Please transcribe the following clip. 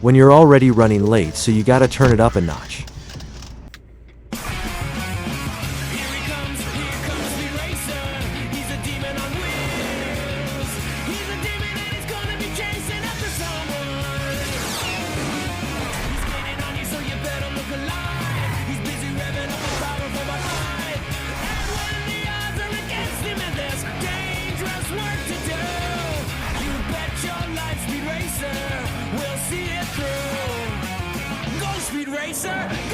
when you're already running late, so you gotta turn it up a notch. Speed Racer.